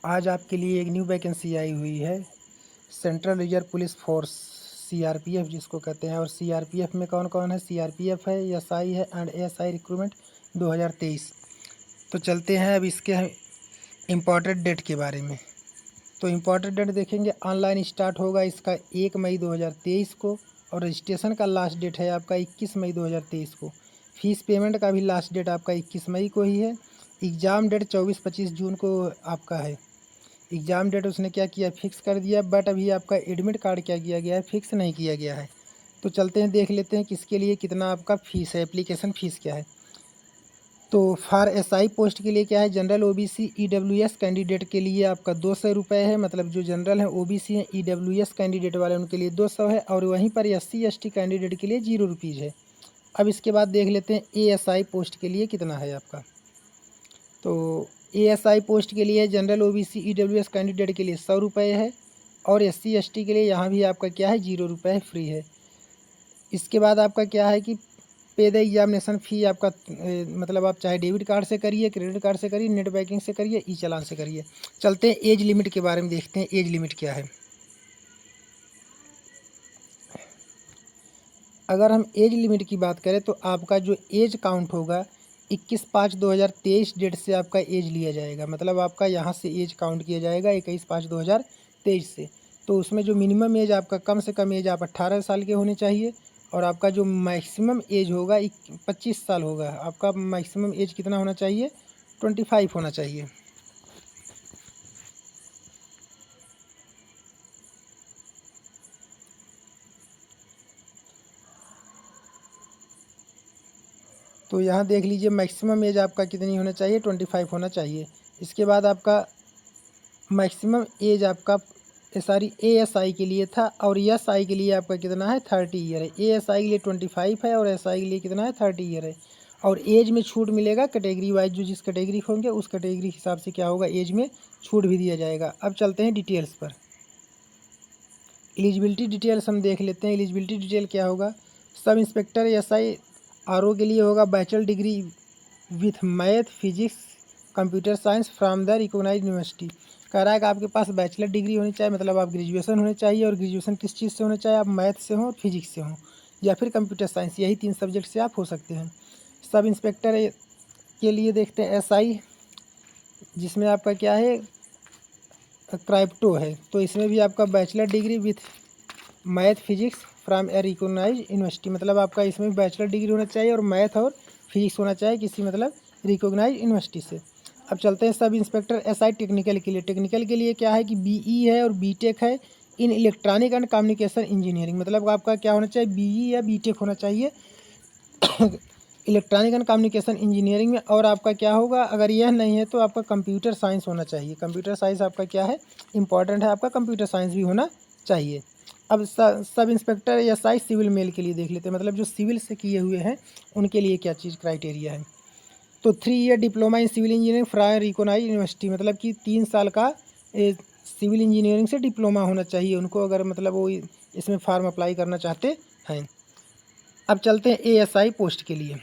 आज आपके लिए एक न्यू वैकेंसी आई हुई है, central reserve police force CRPF जिसको कहते हैं। और सीआरपीएफ में कौन कौन है? सीआरपीएफ है, एसआई है एंड एएसआई रिक्रूटमेंट 2023। तो चलते हैं अब इसके इम्पॉर्टेंट डेट के बारे में। तो इम्पॉर्टेंट डेट देखेंगे, ऑनलाइन स्टार्ट होगा इसका 1 मई 2023 को, और रजिस्ट्रेशन का लास्ट डेट है आपका 21 मई 2023 को। फीस पेमेंट का भी लास्ट डेट आपका 21 मई को ही है। एग्ज़ाम डेट 24-25 जून को आपका है। एग्ज़ाम डेट उसने क्या किया, फिक्स कर दिया, बट अभी आपका एडमिट कार्ड क्या किया गया है, फिक्स नहीं किया गया है। तो चलते हैं देख लेते हैं किसके लिए कितना आपका फ़ीस है, एप्लीकेशन फ़ीस क्या है। तो फॉर एसआई पोस्ट के लिए क्या है, जनरल ओबीसी ईडब्ल्यूएस कैंडिडेट के लिए आपका 200 रुपये है। मतलब जो जनरल है ओबीसी हैं, ईडब्ल्यूएस कैंडिडेट वाले उनके लिए 200 है, और वहीं पर एससी एसटी कैंडिडेट के लिए 0 रुपीज़ है। अब इसके बाद देख लेते हैं एएसआई पोस्ट के लिए कितना है आपका। तो एएसआई पोस्ट के लिए जनरल ओबीसी ईडब्ल्यूएस कैंडिडेट के लिए 100 रुपये है, और एससी एसटी के लिए यहाँ भी आपका क्या है, 0 रुपये फ्री है। इसके बाद आपका क्या है कि पे द एग्जामिनेशन फ़ी आपका मतलब आप चाहे डेबिट कार्ड से करिए, क्रेडिट कार्ड से करिए, नेट बैंकिंग से करिए, ई चालान से करिए। चलते हैं एज लिमिट के बारे में देखते हैं, एज लिमिट क्या है। अगर हम एज लिमिट की बात करें तो आपका जो एज काउंट होगा 21/5/2023 डेट से आपका एज लिया जाएगा। मतलब आपका यहाँ से एज काउंट किया जाएगा 21/5/2023 से। तो उसमें जो मिनिमम एज आपका, कम से कम एज आप 18 साल के होने चाहिए, और आपका जो मैक्सिमम एज होगा 25 साल होगा। आपका मैक्सिमम एज कितना होना चाहिए, 25 होना चाहिए। तो यहाँ देख लीजिए मैक्सिमम एज आपका कितनी होना चाहिए, 25 होना चाहिए। इसके बाद आपका मैक्सिमम एज आपका एएसआई के लिए था, और एसआई के लिए आपका कितना है, 30 ईयर है। एएसआई के लिए 25 है, और एसआई के लिए कितना है, 30 ईयर है। और एज में छूट मिलेगा कैटेगरी वाइज, जो जिस कैटेगरी होंगे उस कैटेगरी के हिसाब से क्या होगा, एज में छूट भी दिया जाएगा। अब चलते हैं डिटेल्स पर। एलिजिबिलिटी डिटेल्स हम देख लेते हैं। एलिजिबिलिटी डिटेल क्या होगा, सब इंस्पेक्टर एसआई आरओ के लिए होगा bachelor degree with math physics computer science from the recognise university. कह रहा है कि आपके पास बैचलर डिग्री होनी चाहिए, मतलब आप ग्रेजुएशन होने चाहिए, और ग्रेजुएशन किस चीज़ से होना चाहिए, आप मैथ से हों, फिजिक्स से हों, या फिर कंप्यूटर साइंस, यही 3 सब्जेक्ट से आप हो सकते हैं। सब इंस्पेक्टर के लिए देखते हैं एसआई, जिसमें आपका क्या है, क्राइप्टो है। तो इसमें भी आपका bachelor degree with math physics from a recognise university. मतलब आपका इसमें भी बैचलर डिग्री होना चाहिए, और मैथ और फिजिक्स होना चाहिए किसी मतलब रिकॉग्नाइज यूनिवर्सिटी से। अब चलते हैं सब इंस्पेक्टर एसआई टेक्निकल के लिए। टेक्निकल के लिए क्या है कि बीई है और बीटेक है इन इलेक्ट्रॉनिक एंड कम्युनिकेशन इंजीनियरिंग। मतलब आपका क्या होना चाहिए, बीई या बीटेक होना चाहिए इलेक्ट्रॉनिक एंड कम्युनिकेशन इंजीनियरिंग में। और आपका क्या होगा, अगर यह नहीं है तो आपका कंप्यूटर साइंस होना चाहिए। कंप्यूटर साइंस आपका क्या है, इंपॉर्टेंट है, आपका कंप्यूटर साइंस भी होना चाहिए। अब sub inspector SI civil mail के लिए देख लेते हैं। मतलब जो सिविल से किए हुए हैं उनके लिए क्या चीज़ क्राइटेरिया है। तो 3 year diploma in civil engineering from recognise university. मतलब कि 3 साल का सिविल इंजीनियरिंग से डिप्लोमा होना चाहिए उनको, अगर मतलब वो इसमें फॉर्म अप्लाई करना चाहते हैं। अब चलते हैं एएसआई पोस्ट के लिए।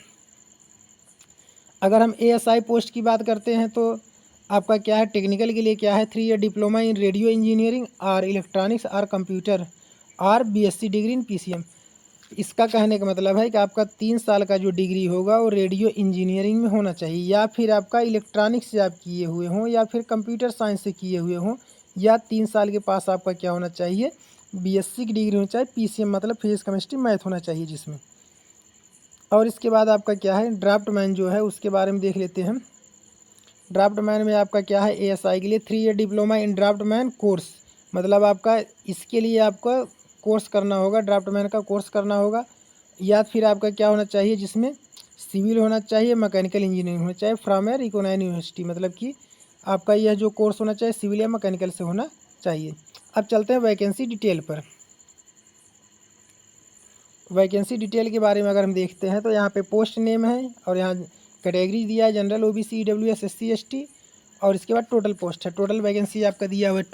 अगर हम एएसआई पोस्ट की बात करते हैं तो आपका क्या है, टेक्निकल के लिए क्या है, 3 ईयर डिप्लोमा इन रेडियो इंजीनियरिंग और इलेक्ट्रॉनिक्स और कंप्यूटर और बीएससी डिग्री इन पीसीएम। इसका कहने का मतलब है कि आपका 3 साल का जो डिग्री होगा वो रेडियो इंजीनियरिंग में होना चाहिए, या फिर आपका इलेक्ट्रॉनिक्स से आप किए हुए हों, या फिर कंप्यूटर साइंस से किए हुए हों, या 3 साल के पास आपका क्या होना चाहिए, बीएससी की डिग्री होनी चाहिए, पीसीएम मतलब फिजिक्स केमिस्ट्री मैथ होना चाहिए जिसमें। और इसके बाद आपका क्या है, ड्राफ्ट मैन जो है उसके बारे में देख लेते हैं। ड्राफ्ट मैन में आपका क्या है, एएसआई के लिए 3 ईयर डिप्लोमा इन ड्राफ्ट मैन कोर्स। मतलब आपका इसके लिए आपका कोर्स करना होगा, ड्राफ्ट मैन का कोर्स करना होगा, या फिर आपका क्या होना चाहिए, जिसमें सिविल होना चाहिए, मैकेनिकल इंजीनियरिंग होना चाहिए फ्रॉम ए रिकॉग्नाइज्ड यूनिवर्सिटी। मतलब कि आपका यह जो कोर्स होना चाहिए सिविल या मैकेनिकल से होना चाहिए। अब चलते हैं वैकेंसी डिटेल पर। वैकेंसी डिटेल के बारे में अगर हम देखते हैं तो यहाँ पे पोस्ट नेम है, और यहाँ कैटेगरी दिया है general OBC EWS SC ST, और इसके बाद टोटल पोस्ट है। टोटल वैकेंसी आपका दिया हुआ है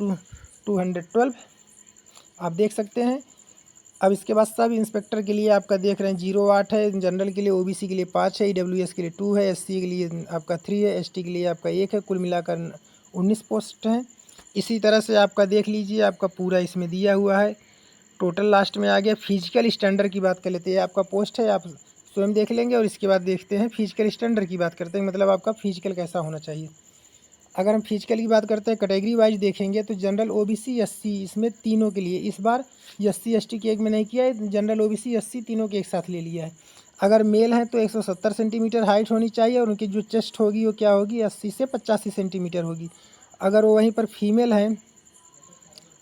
212, आप देख सकते हैं। अब इसके बाद सब इंस्पेक्टर के लिए आपका देख रहे हैं 08 है, जनरल के लिए ओबीसी के लिए 5 है, ईडब्ल्यूएस के लिए 2 है, एससी के लिए आपका 3 है, एसटी के लिए आपका 1 है। कुल मिलाकर 19 पोस्ट हैं। इसी तरह से आपका देख लीजिए, आपका पूरा इसमें दिया हुआ है। टोटल लास्ट में आ गया। फिजिकल स्टैंडर्ड की बात कर लेते हैं। आपका पोस्ट है, आप स्वयं देख लेंगे और इसके बाद देखते हैं फिजिकल स्टैंडर्ड की बात करते हैं, मतलब आपका फिजिकल कैसा होना चाहिए। अगर हम फिजिकल की बात करते हैं कैटेगरी वाइज देखेंगे तो जनरल ओबीसी एससी इसमें तीनों के लिए, इस बार एससी एसटी के एक में नहीं किया है, जनरल ओबीसी एससी तीनों के एक साथ ले लिया है। अगर मेल हैं तो 170 सेंटीमीटर हाइट होनी चाहिए और उनकी जो चेस्ट होगी वो क्या होगी, 80 से 85 सेंटीमीटर होगी। अगर वो वहीं पर फीमेल हैं,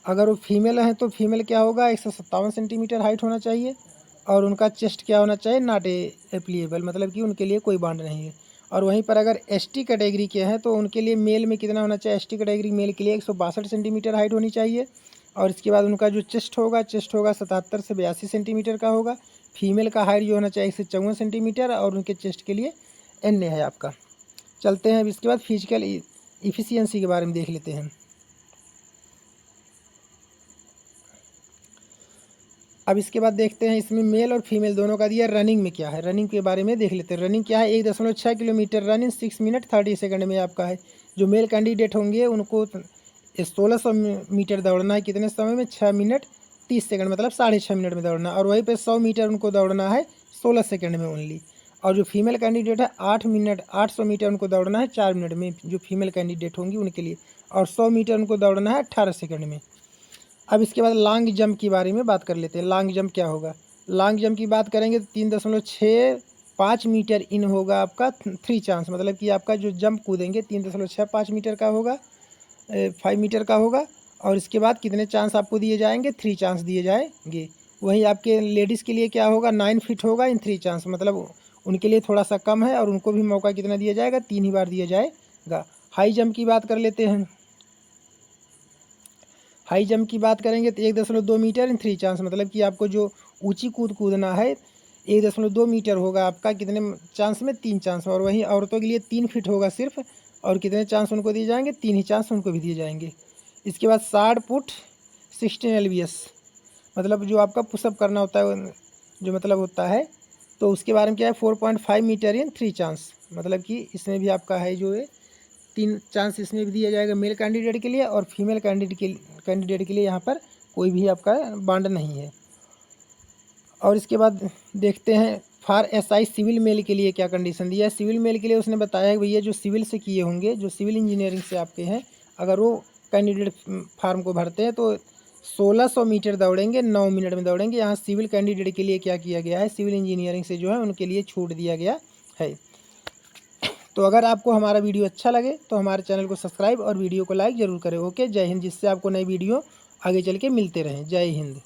अगर वो फीमेल हैं तो फीमेल क्या होगा, 157 सेंटीमीटर हाइट होना चाहिए और उनका चेस्ट क्या होना चाहिए, नॉट एप्लीएबल, मतलब कि उनके लिए कोई बांड नहीं है। और वहीं पर अगर एसटी कैटेगरी के हैं तो उनके लिए मेल में कितना होना चाहिए, एसटी कैटेगरी मेल के लिए 162 सेंटीमीटर हाइट होनी चाहिए और इसके बाद उनका जो चेस्ट होगा 77 से 82 सेंटीमीटर का होगा। फीमेल का हाइट जो होना चाहिए 154 सेंटीमीटर और उनके चेस्ट के लिए एन है आपका। चलते हैं अब इसके बाद फिजिकल इफिशियंसी के बारे में देख लेते हैं। अब इसके बाद देखते हैं इसमें मेल और फीमेल दोनों का दिया। रनिंग में क्या है, रनिंग के बारे में देख लेते हैं। रनिंग क्या है, 1.6 kilometre run in 6 minute 30 second में आपका है। जो मेल कैंडिडेट होंगे उनको 1600 मीटर दौड़ना है, कितने समय में, 6 मिनट 30 सेकंड, मतलब 6.5 मिनट में दौड़ना। और वहीं पे 100 मीटर उनको दौड़ना है 16 सेकंड में ओनली। और जो फीमेल कैंडिडेट है 800 मीटर उनको दौड़ना है 4 मिनट में, जो फीमेल कैंडिडेट होंगी उनके लिए। और 100 मीटर उनको दौड़ना है 18 सेकंड में। अब इसके बाद लॉन्ग जंप के बारे में बात कर लेते हैं। लॉन्ग जंप क्या होगा, लॉन्ग जंप की बात करेंगे तो 3.65 मीटर इन होगा आपका 3 चांस, मतलब कि आपका जो जंप कूदेंगे 3.65 मीटर का होगा, 5 मीटर का होगा। और इसके बाद कितने चांस आपको दिए जाएंगे, 3 चांस दिए जाएंगे। वहीं आपके लेडीज़ के लिए क्या होगा, 9 फीट होगा इन 3 चांस, मतलब उनके लिए थोड़ा सा कम है और उनको भी मौका कितना दिया जाएगा, 3 ही बार दिया जाएगा। हाई जंप की बात कर लेते हैं। हाई जंप की बात करेंगे तो 1.2 मीटर इन 3 चांस, मतलब कि आपको जो ऊंची कूदना है 1.2 मीटर होगा आपका, कितने चांस में, 3 चांस में। और वहीं औरतों के लिए 3 फीट होगा सिर्फ, और कितने चांस उनको दिए जाएंगे, 3 ही चांस उनको भी दिए जाएंगे। इसके बाद 60 फुट 16 LBS, मतलब जो आपका पुशअप करना होता है, जो मतलब होता है, तो उसके बारे में क्या है, 4.5 मीटर इन 3 चांस, मतलब कि इसमें भी आपका है जो है 3 चांस इसमें भी दिया जाएगा मेल कैंडिडेट के लिए, और फीमेल कैंडिडेट के लिए यहाँ पर कोई भी आपका बांड नहीं है। और इसके बाद देखते हैं फॉर एसआई सिविल मेल के लिए क्या कंडीशन दिया है। सिविल मेल के लिए उसने बताया है भैया जो सिविल से किए होंगे, जो सिविल इंजीनियरिंग से आपके हैं, अगर वो कैंडिडेट फार्म को भरते हैं तो 1600 मीटर दौड़ेंगे 9 मिनट में दौड़ेंगे। यहाँ सिविल कैंडिडेट के लिए क्या किया गया है, सिविल इंजीनियरिंग से जो है उनके लिए छूट दिया गया है। तो अगर आपको हमारा वीडियो अच्छा लगे तो हमारे चैनल को सब्सक्राइब और वीडियो को लाइक ज़रूर करें। ओके, जय हिंद, जिससे आपको नई वीडियो आगे चल के मिलते रहें। जय हिंद।